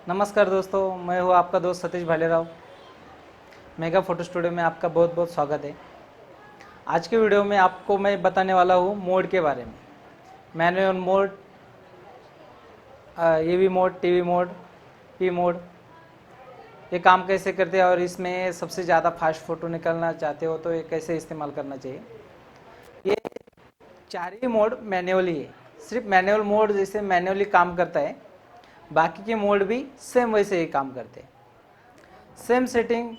नमस्कार दोस्तों, मैं हूँ आपका दोस्त Satish Bhalerao. Mega photo studio में आपका बहुत बहुत स्वागत है। आज के वीडियो में आपको मैं बताने वाला हूँ मोड के बारे में। Manual mode, AV mode, TV mode, P mode, ये काम कैसे करते हैं और इसमें सबसे ज़्यादा फास्ट फ़ोटो निकालना चाहते हो तो ये कैसे इस्तेमाल करना चाहिए। ये चार ही मोड मैनुअली है। सिर्फ मैनुअल मोड जैसे मैनुअली काम करता है, बाकी के मोड भी सेम वैसे ही काम करते हैं। सेम सेटिंग,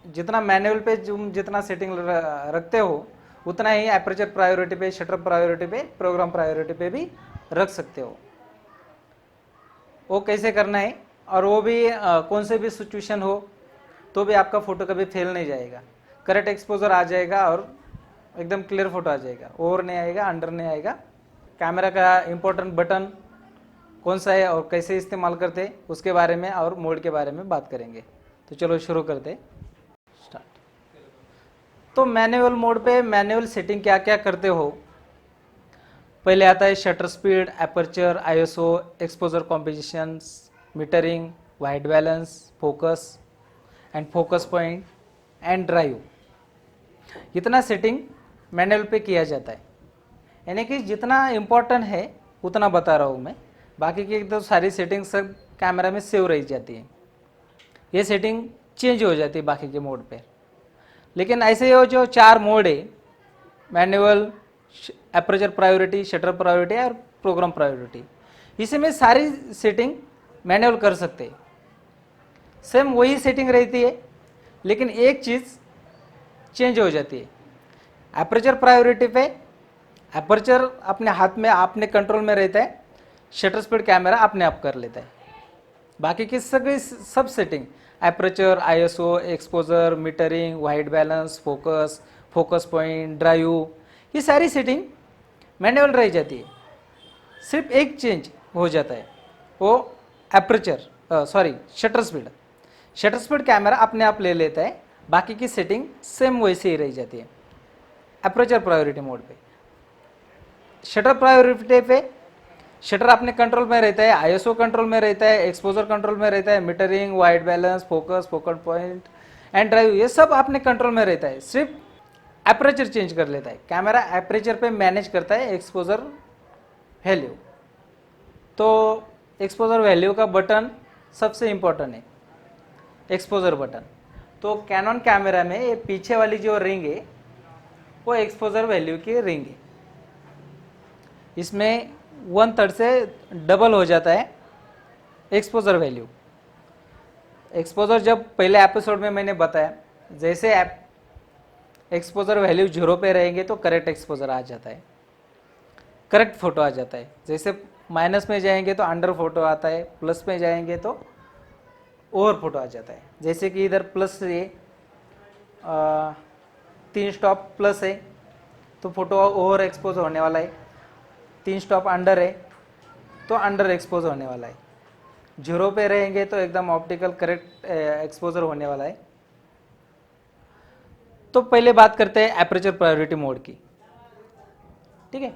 जितना मैनुअल पे जितना सेटिंग रखते हो उतना ही एपर्चर प्रायोरिटी पे, शटर प्रायोरिटी पे, प्रोग्राम प्रायोरिटी पे भी रख सकते हो। वो कैसे करना है और वो भी कौन से भी सिचुएशन हो तो भी आपका फ़ोटो कभी फेल नहीं जाएगा। करेक्ट एक्सपोजर आ जाएगा और एकदम क्लियर फोटो आ जाएगा, ओवर नहीं आएगा, अंडर नहीं आएगा। कैमरा का इम्पोर्टेंट बटन कौन सा है और कैसे इस्तेमाल करते हैं उसके बारे में और मोड के बारे में बात करेंगे। तो चलो शुरू करते स्टार्ट। तो मैनुअल मोड पे मैनुअल सेटिंग क्या क्या करते हो। पहले आता है shutter speed, aperture, ISO, exposure composition, metering, white balance, focus and focus point and drive. इतना सेटिंग मैनुअल पे किया जाता है, यानी कि जितना इम्पोर्टेंट है उतना बता रहा हूँ मैं। बाकी की तो सारी सेटिंग सब कैमरा में सेव रही जाती है। ये सेटिंग चेंज हो जाती है बाकी के मोड पे। लेकिन ऐसे हो जो चार मोड है, manual, aperture priority, shutter priority और प्रोग्राम प्रायोरिटी, इसमें सारी सेटिंग मैनुअल कर सकते हैं। सेम वही सेटिंग रहती है, लेकिन एक चीज़ चेंज हो जाती है। एपर्चर प्रायोरिटी पे एपर्चर अपने हाथ में, अपने कंट्रोल में रहता है। शटर स्पीड कैमरा अपने आप कर लेता है। बाकी की सभी सब setting, aperture, ISO, exposure, metering, white balance, focus, focus point, drive, ये सारी सेटिंग मैनुअल रह जाती है। सिर्फ एक चेंज हो जाता है, वो shutter speed. Shutter speed camera अपने आप ले लेता है, बाकी की सेटिंग सेम वैसे ही रह जाती है। एपर्चर प्रायोरिटी मोड पे, शटर प्रायोरिटी पे शटर अपने कंट्रोल में रहता है, आईएसओ कंट्रोल में रहता है, एक्सपोजर कंट्रोल में रहता है, metering, white balance, focus, focus point and drive, ये सब अपने कंट्रोल में रहता है। सिर्फ एपरेचर चेंज कर लेता है कैमरा, एपरेचर पे मैनेज करता है एक्सपोजर वैल्यू। तो एक्सपोजर वैल्यू का बटन सबसे इम्पोर्टेंट है, एक्सपोजर बटन। तो कैनन कैमरा में ये पीछे वाली जो रिंग है वो एक्सपोजर वैल्यू की रिंग है। इसमें 1/3 से डबल हो जाता है एक्सपोजर वैल्यू। एक्सपोजर जब पहले एपिसोड में मैंने बताया, जैसे एक्सपोजर वैल्यू 0 पे रहेंगे तो करेक्ट एक्सपोजर आ जाता है, करेक्ट फोटो आ जाता है। जैसे माइनस में जाएंगे तो अंडर फोटो आता है, प्लस में जाएंगे तो ओवर फोटो आ जाता है। जैसे कि इधर प्लस से 3 स्टॉप प्लस है तो फोटो ओवर एक्सपोज होने वाला है। 3 स्टॉप अंडर है तो अंडर एक्सपोज होने वाला है। 0 पे रहेंगे तो एकदम ऑप्टिकल करेक्ट एक्सपोजर होने वाला है। तो पहले बात करते हैं एपर्चर प्रायोरिटी मोड की, ठीक है।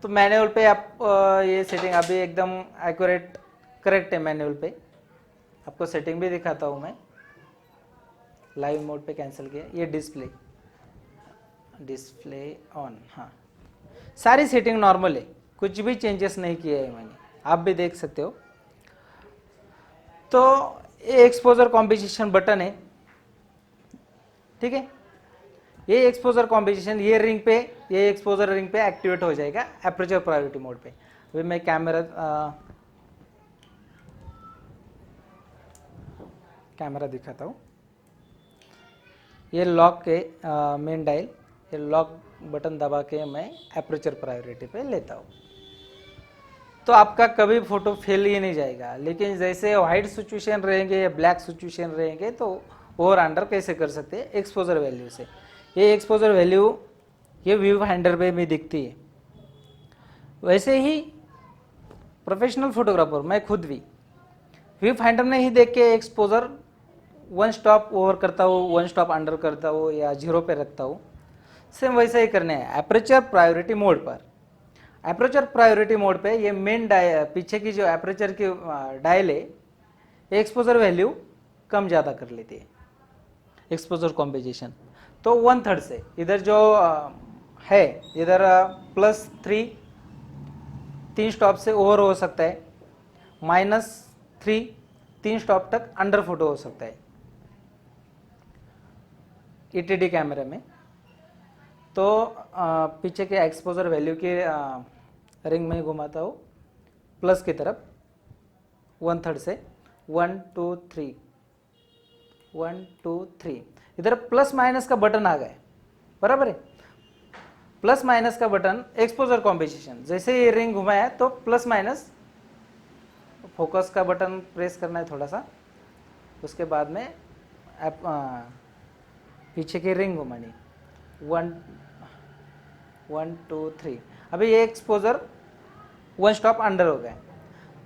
तो मैनुअल पे आप ये सेटिंग अभी एकदम एक्यूरेट करेक्ट है। मैनुअल पे आपको सेटिंग भी दिखाता हूँ मैं। लाइव मोड पे कैंसिल किया, ये डिस्प्ले ऑन, हाँ सारी सेटिंग नॉर्मल है, कुछ भी चेंजेस नहीं किया है मैंने, आप भी देख सकते हो। तो ये एक्सपोजर कॉम्पोजिशन बटन है, ठीक है। ये एक्सपोजर कॉम्पोजिशन, ये रिंग पे, ये एक्सपोजर रिंग पे एक्टिवेट हो जाएगा एपर्चर प्रायोरिटी मोड पे। अभी मैं कैमरा दिखाता हूँ। ये लॉक के मेन डायल, ये लॉक बटन दबा के मैं एपर्चर प्रायोरिटी पे लेता हूँ तो आपका कभी फोटो फेल ही नहीं जाएगा। लेकिन जैसे वाइट सिचुएशन रहेंगे या ब्लैक सिचुएशन रहेंगे तो ओवर अंडर कैसे कर सकते हैं एक्सपोजर वैल्यू से। ये एक्सपोजर वैल्यू ये व्यू फाइंडर पे भी दिखती है। वैसे ही प्रोफेशनल फोटोग्राफर मैं खुद भी व्यू फाइंडर में ही देख के एक्सपोजर 1 स्टॉप ओवर करता हूँ, 1 स्टॉप अंडर करता हूँ या 0 पे रखता हूँ। सेम वैसा ही करना है एपर्चर प्रायोरिटी मोड पर। एपरेचर प्रायोरिटी मोड पे ये मेन पीछे की जो एपरेचर की डायल है, एक्सपोजर वैल्यू कम ज़्यादा कर लेती है, एक्सपोजर कॉम्पोजिशन। तो 1/3 से इधर जो है, इधर +3 3 स्टॉप से ओवर हो सकता है, -3 3 स्टॉप तक अंडर फोटो हो सकता है ईटीडी कैमरे में। तो पीछे के एक्सपोजर वैल्यू की रिंग में घुमाता हूँ प्लस की तरफ 1/3 से 1 2 3 1 2 3। इधर प्लस माइनस का बटन आ गए, बराबर है। प्लस माइनस का बटन एक्सपोजर कॉम्पोजिशन, जैसे ये रिंग घुमाया तो प्लस माइनस फोकस का बटन प्रेस करना है थोड़ा सा, उसके बाद में पीछे की रिंग घुमानी 1 1 2 3। अभी ये एक्सपोजर 1 स्टॉप अंडर हो गए,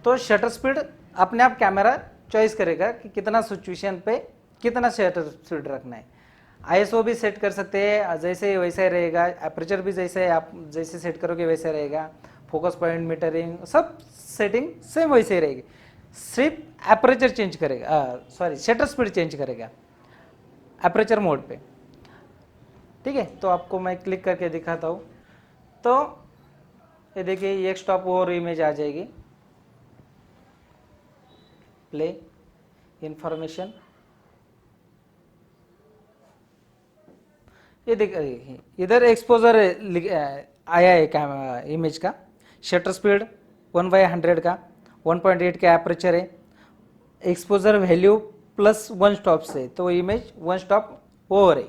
तो शटर स्पीड अपने आप कैमरा चॉइस करेगा कि कितना सिचुएशन पे कितना शटर स्पीड रखना है। आईएसओ भी सेट कर सकते हैं, जैसे वैसे रहेगा। एपरेचर भी जैसे आप जैसे सेट करोगे वैसे रहेगा। फोकस पॉइंट मीटरिंग सब सेटिंग सेम वैसे ही रहेगी, सिर्फ एपरेचर चेंज करेगा, सॉरी शटर स्पीड चेंज करेगा एपरेचर मोड पे। ठीक है, तो आपको मैं क्लिक करके दिखाता हूँ। तो ये देखिए, ये एक स्टॉप और इमेज आ जाएगी, प्ले इंफॉर्मेशन। ये देखिए इधर एक्सपोजर आया है इमेज का, शटर स्पीड 1/100 का, 1.8 का एपरेचर है, एक्सपोजर वैल्यू +1 स्टॉप से, तो इमेज 1 स्टॉप ओवर है।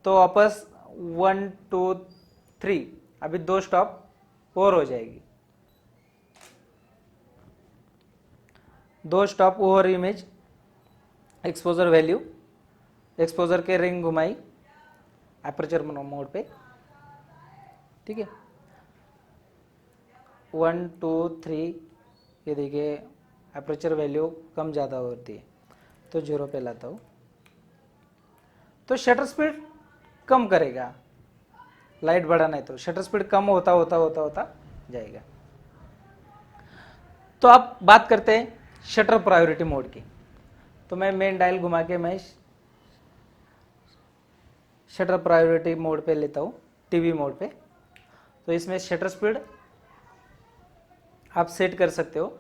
तो वापस 1 2 3, अभी 2 स्टॉप ओवर हो जाएगी, 2 stop over image, exposure value, exposure के रिंग घुमाई एपरेचर मोड पे। ठीक है, 1 2 3, ये देखिए एपरेचर वैल्यू कम ज़्यादा होती है, तो 0 पे लाता हूँ, तो शटर स्पीड कम करेगा। लाइट बढ़ाना है तो शटर स्पीड कम होता होता होता होता जाएगा। तो अब बात करते हैं शटर प्रायोरिटी मोड की। तो मैं मेन डायल घुमा के मैं शटर प्रायोरिटी मोड पे लेता हूँ, टीवी मोड पे। तो इसमें शटर स्पीड आप सेट कर सकते हो,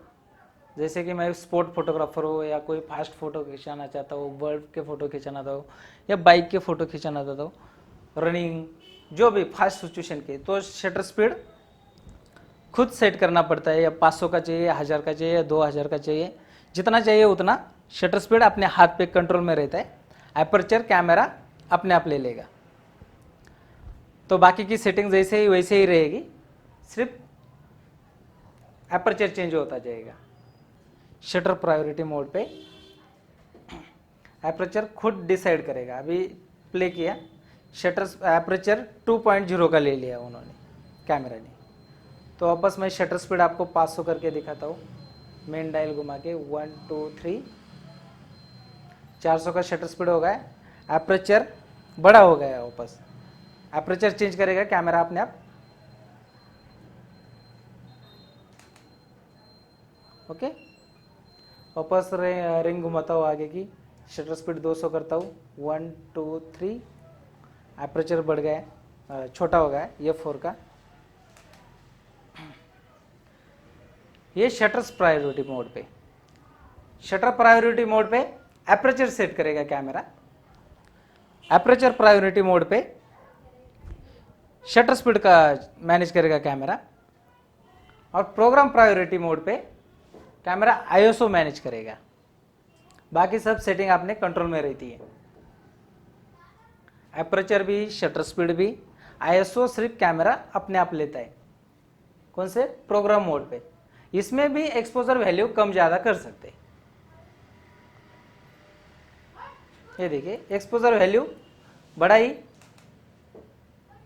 जैसे कि मैं स्पोर्ट फोटोग्राफर हो या कोई फास्ट फोटो खिंचाना चाहता हूँ, बर्ड के फोटो खिंचाना चाहता हूँ या बाइक के फोटो खिंचाना चाहता हूँ, रनिंग, जो भी फास्ट सिचुएशन के, तो शटर स्पीड खुद सेट करना पड़ता है। या 500 का चाहिए, 1000 का चाहिए, 2000 का चाहिए, जितना चाहिए उतना शटर स्पीड अपने हाथ पे कंट्रोल में रहता है। एपर्चर कैमरा अपने आप ले लेगा। तो बाकी की सेटिंग जैसे ही वैसे ही रहेगी, सिर्फ एपर्चर चेंज होता जाएगा। शटर प्रायोरिटी मोड पे एपर्चर खुद डिसाइड करेगा। अभी प्ले किया, शटर एपर्चर 2.0 का ले लिया उन्होंने, कैमरा ने। तो वापस मैं शटर स्पीड आपको 500 करके दिखाता हूँ, मेन डायल घुमा के 1 2 3, 400 का शटर स्पीड हो गया। एपर्चर बड़ा हो गया, वापस एपर्चर चेंज करेगा कैमरा अपने आप। ओके, वापस रिंग घुमाता हूँ आगे की, शटर स्पीड 200 करता हूँ, 1 2 3, एपर्चर बढ़ गया, छोटा हो गया ये 4 का। ये शटर प्रायोरिटी मोड पे, शटर प्रायोरिटी मोड पे एपर्चर सेट करेगा कैमरा। एपर्चर प्रायोरिटी मोड पे शटर स्पीड का मैनेज करेगा कैमरा, और प्रोग्राम प्रायोरिटी मोड पे कैमरा आईएसओ मैनेज करेगा। बाकी सब सेटिंग आपने कंट्रोल में रहती है, एपर्चर भी, शटर स्पीड भी। आईएसओ सिर्फ कैमरा अपने आप लेता है, कौन से, प्रोग्राम मोड पे। इसमें भी एक्सपोजर वैल्यू कम ज्यादा कर सकते हैं। ये देखिए एक्सपोजर वैल्यू बढ़ाई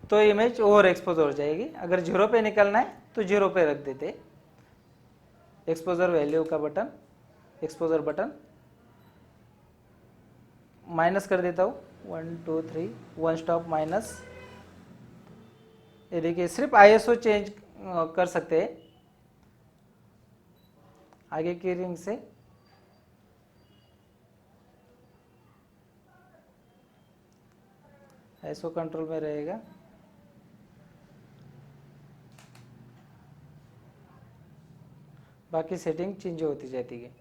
तो इमेज ओवर एक्सपोज हो जाएगी। अगर 0 पे निकलना है तो 0 पे रख देते, एक्सपोजर वैल्यू का बटन, एक्सपोजर बटन माइनस कर देता हूँ, 1 2 3, 1 स्टॉप माइनस। ये देखिए सिर्फ आईएसओ चेंज कर सकते हैं आगे की रिंग से। ऐसो कंट्रोल में रहेगा। बाकी सेटिंग चेंज होती जाती है।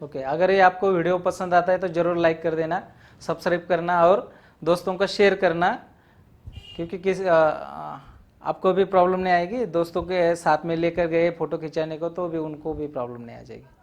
ओके, अगर ये आपको वीडियो पसंद आता है तो ज़रूर लाइक कर देना, सब्सक्राइब करना और दोस्तों को शेयर करना, क्योंकि आपको भी प्रॉब्लम नहीं आएगी, दोस्तों के साथ में लेकर गए फ़ोटो खिंचाने को तो भी उनको भी प्रॉब्लम नहीं आ जाएगी।